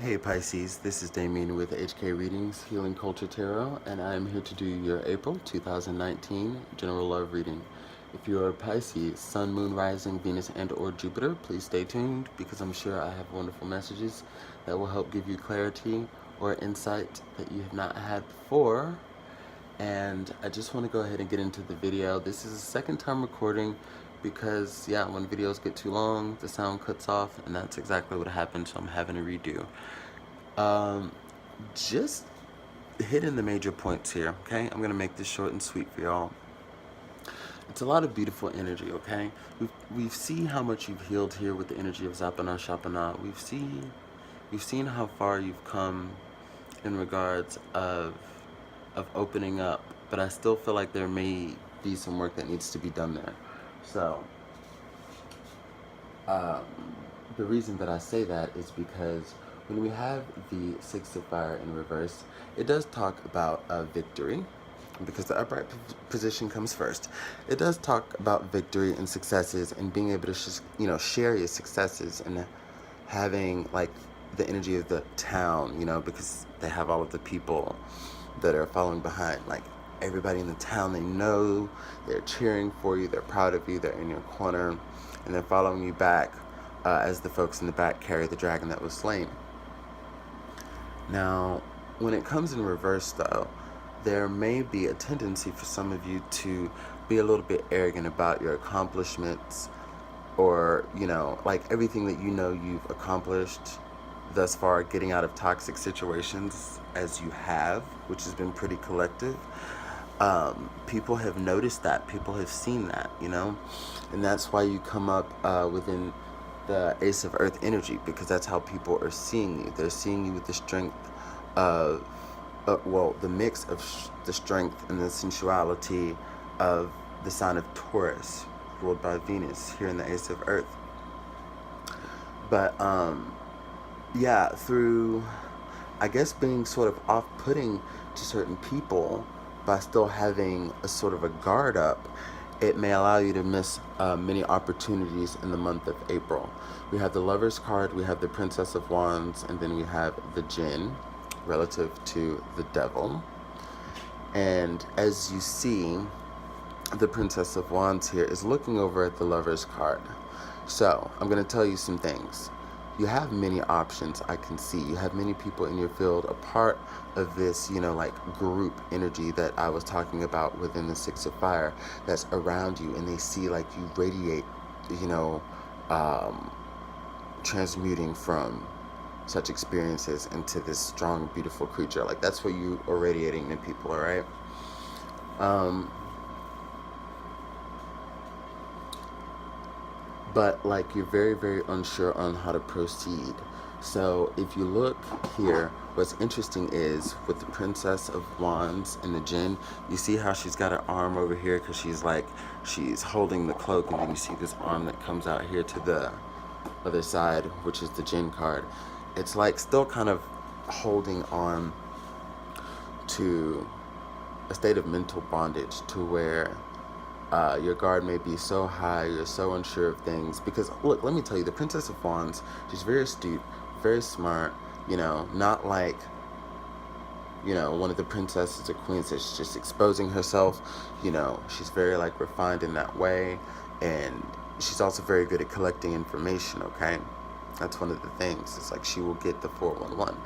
Hey Pisces, this is Damien with HK Readings, Healing Culture Tarot, and I'm here to do your April 2019 General Love Reading. If you are Pisces, Sun, Moon, Rising, Venus, and or Jupiter, please stay tuned because I'm sure I have wonderful messages that will help give you clarity or insight that you have not had before. And I just want to go ahead and get into the video. This is a second time recording because, yeah, when videos get too long, the sound cuts off, and that's exactly what happened, so I'm having to redo. Just hitting the major points here, okay? I'm gonna make this short and sweet for y'all. It's a lot of beautiful energy, okay? We've seen how much you've healed here with the energy of Zapana Shapana. We've seen how far you've come in regards of opening up, but I still feel like there may be some work that needs to be done there. So, the reason that I say that is because when we have the Six of Fire in reverse, it does talk about victory, because the upright position comes first. It does talk about victory and successes and being able to, share your successes and having like the energy of the town, because they have all of the people that are following behind, like everybody in the town, they know, they're cheering for you, they're proud of you, they're in your corner, and they're following you back as the folks in the back carry the dragon that was slain. Now, when it comes in reverse, though, there may be a tendency for some of you to be a little bit arrogant about your accomplishments, or, like everything that you've accomplished thus far, getting out of toxic situations as you have, which has been pretty collective. People have noticed that, people have seen that, and that's why you come up within the Ace of Earth energy, because that's how people are seeing you. They're seeing you with the strength of, the mix of the strength and the sensuality of the sign of Taurus, ruled by Venus, here in the Ace of Earth. But, yeah, through, I guess, being sort of off-putting to certain people by still having a sort of a guard up, it may allow you to miss many opportunities in the month of April. We have the Lover's card, we have the Princess of Wands, and then we have the Jinn, relative to the Devil. And as you see, the Princess of Wands here is looking over at the Lover's card. So, I'm going to tell you some things. You have many options, I can see. You have many people in your field, a part of this, like group energy that I was talking about within the Six of Fire, that's around you, and they see like you radiate, transmuting from such experiences into this strong, beautiful creature. Like, that's what you are radiating in people, all right? But like, you're very, very unsure on how to proceed. So if you look here, what's interesting is with the Princess of Wands and the Jinn, you see how she's got her arm over here because she's holding the cloak, and then you see this arm that comes out here to the other side, which is the Jinn card. It's like still kind of holding on to a state of mental bondage, to where your guard may be so high, you're so unsure of things. Because, look, let me tell you, the Princess of Wands, she's very astute, very smart, not like, one of the princesses or queens that's just exposing herself. She's very, like, refined in that way, and she's also very good at collecting information, okay? That's one of the things. It's like she will get the 411.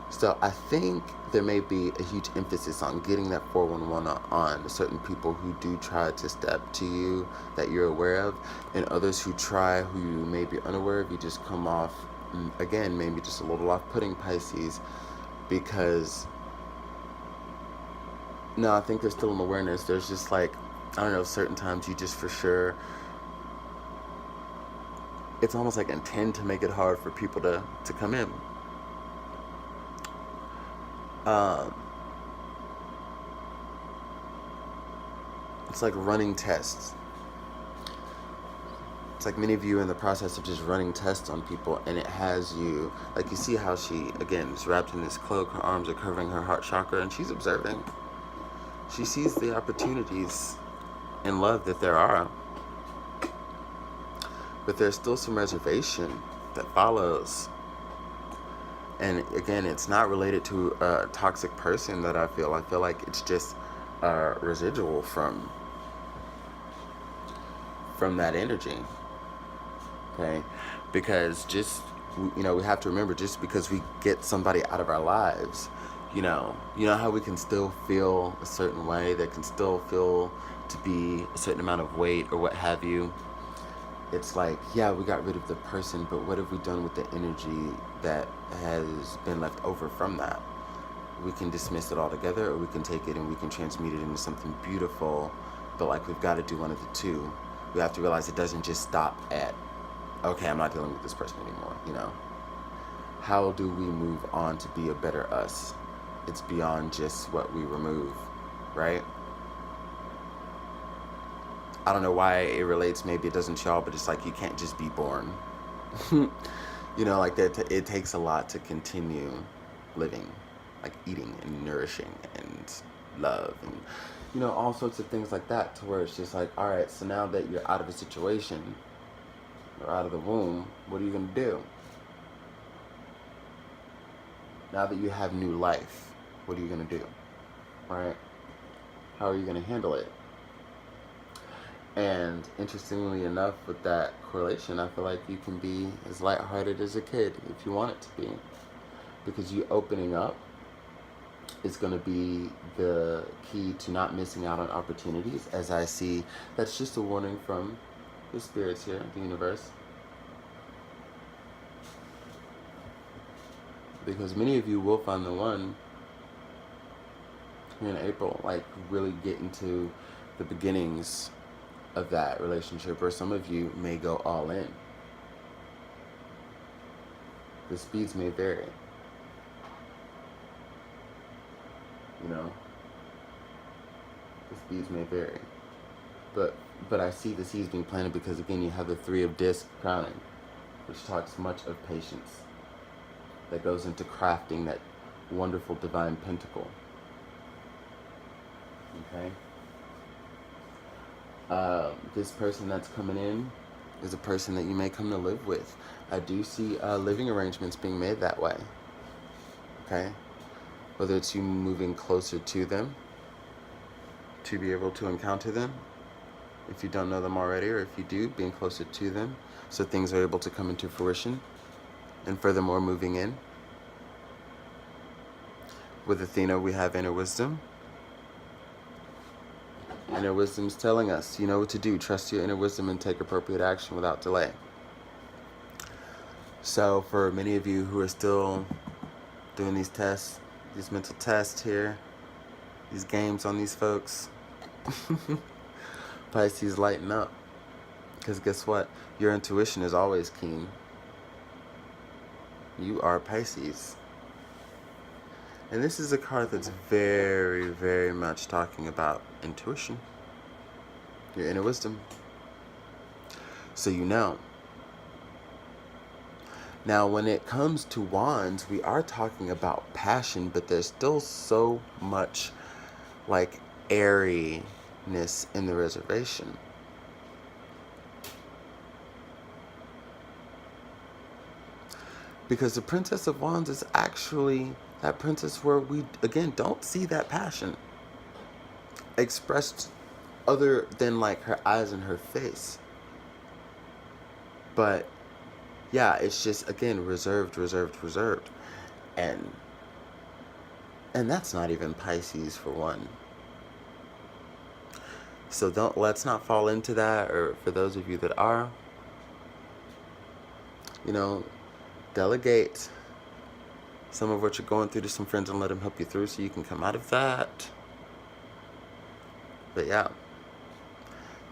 So I think there may be a huge emphasis on getting that 411 on certain people who do try to step to you that you're aware of, and others who try, who you may be unaware of. You just come off, again, maybe just a little off-putting, Pisces, because, no, I think there's still an awareness. There's just like, I don't know, certain times you just for sure, it's almost like intend to make it hard for people to come in. It's like running tests. It's like many of you are in the process of just running tests on people, and it has you, like, you see how she, again, is wrapped in this cloak, her arms are covering her heart chakra, and she's observing. She sees the opportunities in love that there are. But there's still some reservation that follows. And again, it's not related to a toxic person that I feel. I feel like it's just a residual from that energy. Okay, because just, you know, we have to remember, just because we get somebody out of our lives, you know how we can still feel a certain way, that can still feel to be a certain amount of weight or what have you. It's like, yeah, we got rid of the person, but what have we done with the energy that has been left over from that? We can dismiss it altogether, or we can take it and we can transmute it into something beautiful. But like, we've got to do one of the two. We have to realize it doesn't just stop at, okay, I'm not dealing with this person anymore, you know? How do we move on to be a better us? It's beyond just what we remove, right? I don't know why it relates, maybe it doesn't to y'all, but it's like, you can't just be born. You know, like that, it takes a lot to continue living, like eating and nourishing and love and, you know, all sorts of things like that, to where it's just like, all right, so now that you're out of a situation or out of the womb, what are you going to do? Now that you have new life, what are you going to do? Right? How are you going to handle it? And interestingly enough, with that correlation, I feel like you can be as lighthearted as a kid if you want it to be. Because you opening up is going to be the key to not missing out on opportunities. As I see, that's just a warning from the spirits here, the universe. Because many of you will find the one here in April, like really get into the beginnings of that relationship, or some of you may go all in. The speeds may vary. You know, the speeds may vary. But I see the seeds being planted because, again, you have the Three of Discs crowning, which talks much of patience, that goes into crafting that wonderful divine pentacle. Okay? This person that's coming in is a person that you may come to live with. I do see living arrangements being made that way. Okay? Whether it's you moving closer to them to be able to encounter them, if you don't know them already, or if you do, being closer to them so things are able to come into fruition, and furthermore moving in. With Athena, we have inner wisdom. Inner wisdom's telling us, you know what to do. Trust your inner wisdom and take appropriate action without delay. So for many of you who are still doing these tests, these mental tests here, these games on these folks, Pisces, lighten up. Because guess what? Your intuition is always keen. You are Pisces. And this is a card that's very, very much talking about intuition, your inner wisdom. So you know. Now, when it comes to wands, we are talking about passion, but there's still so much like airiness in the reservation. Because the Princess of Wands is actually that princess where we, again, don't see that passion expressed other than like her eyes and her face. But yeah, it's just, again, reserved. And that's not even Pisces for one. So let's not fall into that. Or for those of you that are, you know, delegate some of what you're going through to some friends and let them help you through so you can come out of that. But yeah,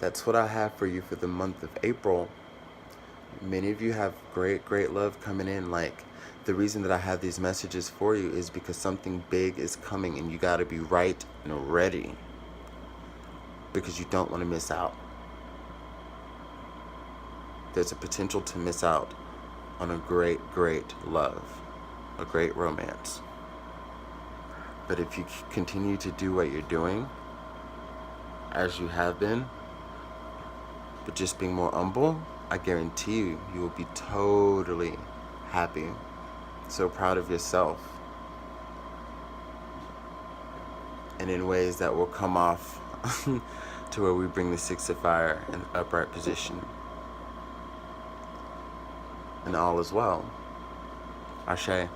that's what I have for you for the month of April. Many of you have great love coming in. Like, the reason that I have these messages for you is because something big is coming and you got to be right and ready, because you don't want to miss out. There's a potential to miss out on a great love, a great romance. But if you continue to do what you're doing, as you have been, but just being more humble, I guarantee you, you will be totally happy so proud of yourself, and in ways that will come off to where we bring the Six of Fire in upright position. And all is well. Ashe.